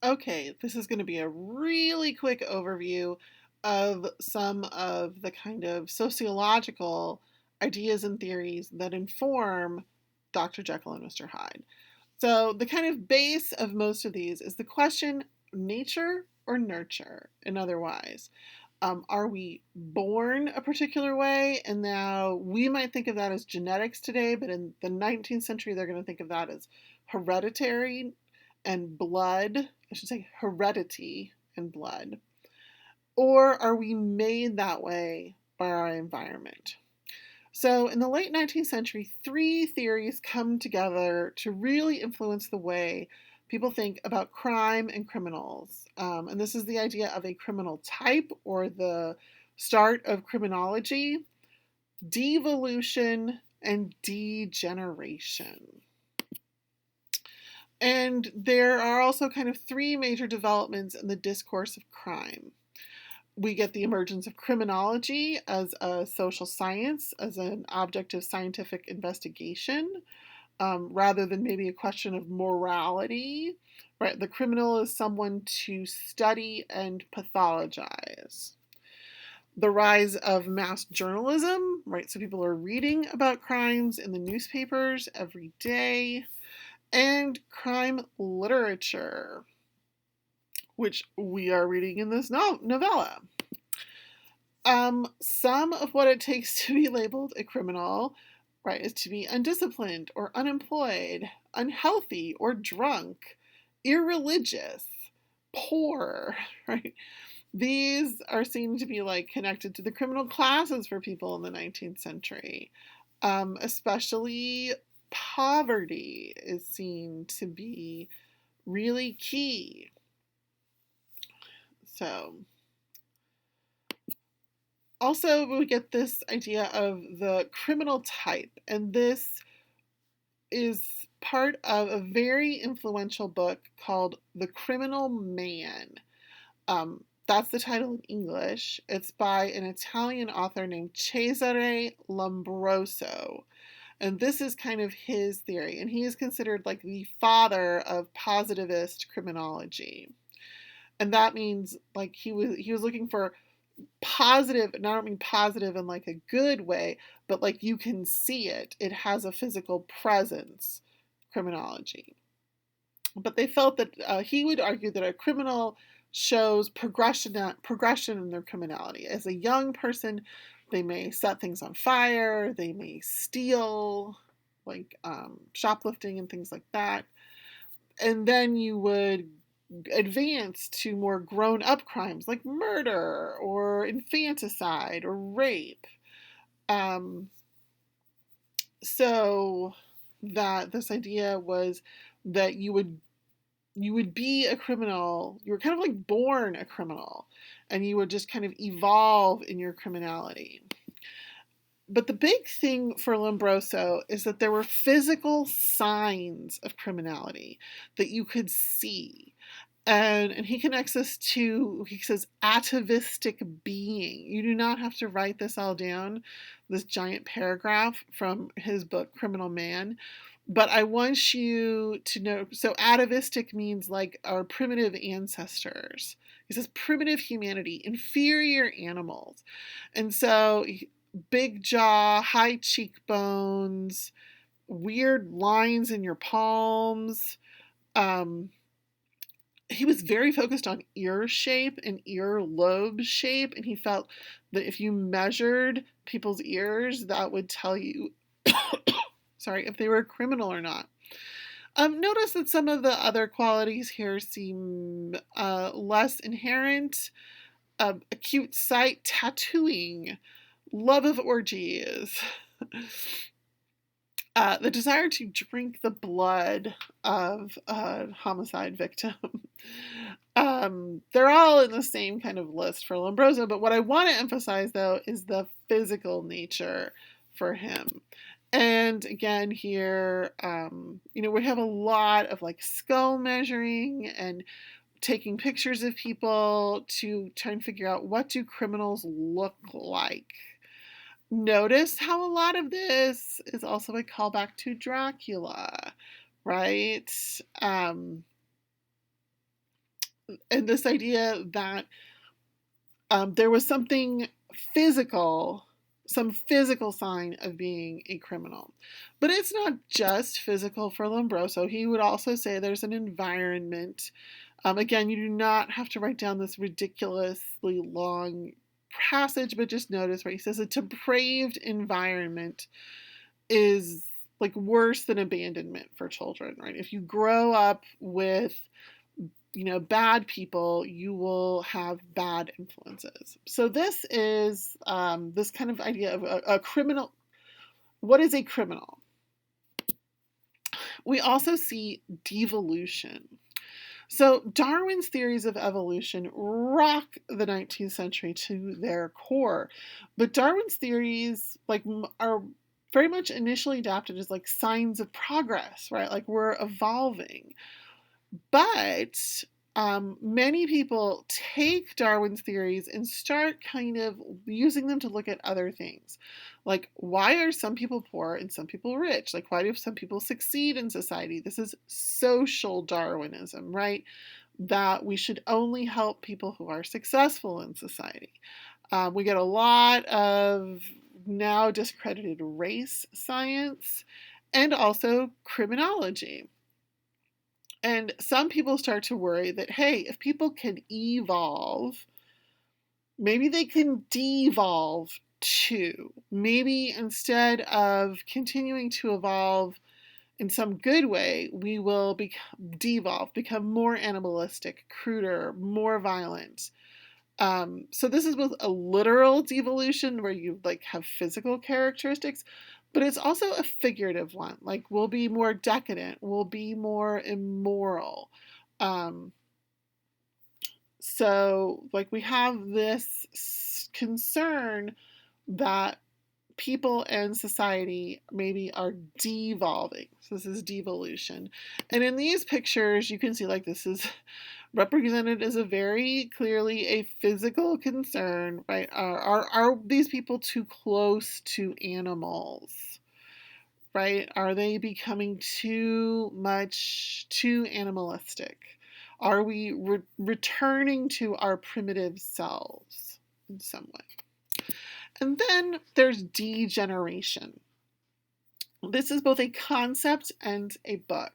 Okay, this is going to be a really quick overview of some of the kind of sociological ideas and theories that inform Dr. Jekyll and Mr. Hyde. So, the kind of base of most of these is the question nature or nurture, in other words. Are we born a particular way? And now we might think of that as genetics today, but in the 19th century, they're going to think of that as hereditary and blood. I should say heredity and blood. Or are we made that way by our environment? So, in the late 19th century, three theories come together to really influence the way people think about crime and criminals. And this is the idea of a criminal type or the start of criminology, devolution, and degeneration. And there are also kind of three major developments in the discourse of crime. We get the emergence of criminology as a social science, as an object of scientific investigation, rather than maybe a question of morality. Right, the criminal is someone to study and pathologize. The rise of mass journalism, right? So people are reading about crimes in the newspapers every day, and crime literature, which we are reading in this novella. Some of what it takes to be labeled a criminal, right, is to be undisciplined or unemployed, unhealthy or drunk, irreligious, poor, right? These are seen to be like connected to the criminal classes for people in the 19th century. Especially poverty is seen to be really key. So, also, we get this idea of the criminal type, and this is part of a very influential book called The Criminal Man. That's the title in English. It's by an Italian author named Cesare Lombroso. And this is kind of his theory. And he is considered like the father of positivist criminology. And that means like he was looking for positive, and I don't mean positive in like a good way, but like you can see it. It has a physical presence, criminology. But they felt that he would argue that a criminal shows progression in their criminality. As a young person, they may set things on fire, they may steal, like shoplifting and things like that. And then you would advance to more grown up crimes like murder or infanticide or rape. Um, so that this idea was that you would be a criminal. You were kind of like born a criminal, and you would just kind of evolve in your criminality. But the big thing for Lombroso is that there were physical signs of criminality that you could see. And he connects this to, he says, atavistic being. You do not have to write this all down, this giant paragraph from his book, Criminal Man. But I want you to know, so atavistic means like our primitive ancestors. He says primitive humanity, inferior animals. And so big jaw, high cheekbones, weird lines in your palms. He was very focused on ear shape and ear lobe shape, and he felt that if you measured people's ears, that would tell you, sorry, if they were a criminal or not. Notice that some of the other qualities here seem less inherent. Acute sight, tattooing, love of orgies, the desire to drink the blood of a homicide victim. They're all in the same kind of list for Lombroso, but what I want to emphasize, though, is the physical nature for him. And again, here, we have a lot of like skull measuring and taking pictures of people to try and figure out what do criminals look like. Notice how a lot of this is also a callback to Dracula, right? and this idea that there was something physical, some physical sign of being a criminal. But it's not just physical for Lombroso. He would also say there's an environment. Again, you do not have to write down this ridiculously long passage, but just notice where he says a depraved environment is like worse than abandonment for children, right? If you grow up with bad people, you will have bad influences. So this is this kind of idea of a criminal. What is a criminal? We also see devolution. So Darwin's theories of evolution rock the 19th century to their core, but Darwin's theories are very much initially adapted as like signs of progress, right? Like we're evolving. But many people take Darwin's theories and start kind of using them to look at other things. Like, why are some people poor and some people rich? Like, why do some people succeed in society? This is social Darwinism, right? That we should only help people who are successful in society. We get a lot of now discredited race science and also criminology. And some people start to worry that, hey, if people can evolve, maybe they can devolve too. Maybe instead of continuing to evolve in some good way, we will devolve, become more animalistic, cruder, more violent. So this is both a literal devolution where you like have physical characteristics, but it's also a figurative one. Like we'll be more decadent, we'll be more immoral. Um, so like we have this concern that people and society maybe are devolving. So this is devolution. And in these pictures, you can see like this is represented as a very clearly a physical concern, right? Are these people too close to animals? Right? Are they becoming too animalistic? Are we returning to our primitive selves in some way? And then there's degeneration. This is both a concept and a book.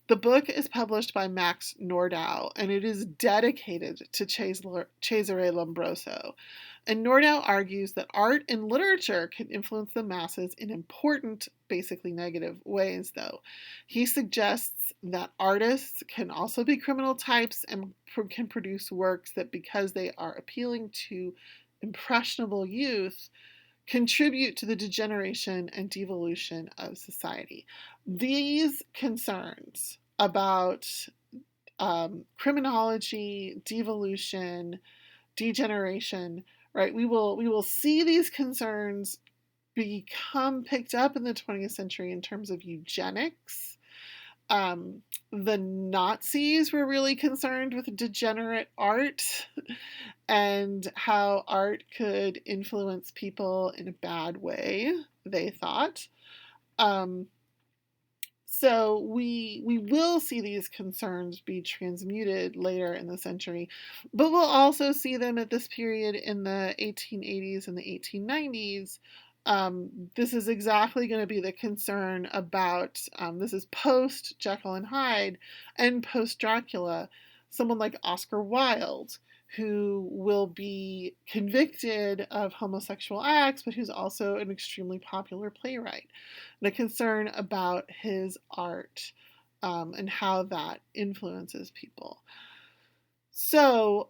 The book is published by Max Nordau, and it is dedicated to Cesare Lombroso. And Nordau argues that art and literature can influence the masses in important, basically negative ways, though. He suggests that artists can also be criminal types and can produce works that, because they are appealing to impressionable youth, contribute to the degeneration and devolution of society. These concerns about criminology, devolution, degeneration, right? We will see these concerns become picked up in the 20th century in terms of eugenics. The Nazis were really concerned with degenerate art and how art could influence people in a bad way, they thought. Um, so we will see these concerns be transmuted later in the century, but we'll also see them at this period in the 1880s and the 1890s. This is exactly going to be the concern about, this is post Jekyll and Hyde and post Dracula, someone like Oscar Wilde, who will be convicted of homosexual acts, but who's also an extremely popular playwright. And a concern about his art and how that influences people. So,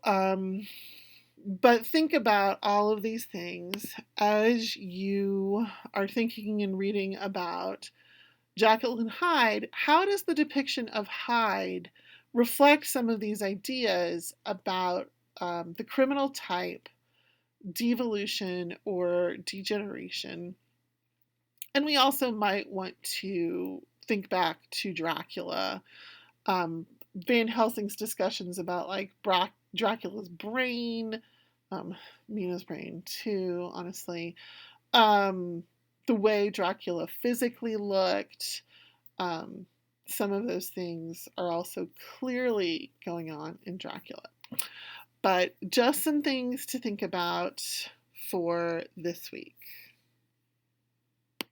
but think about all of these things as you are thinking and reading about Jekyll and Hyde. How does the depiction of Hyde reflect some of these ideas about the criminal type, devolution, or degeneration? And we also might want to think back to Dracula, Van Helsing's discussions about like Dracula's brain, Mina's brain too, honestly. The way Dracula physically looked, some of those things are also clearly going on in Dracula. But just some things to think about for this week.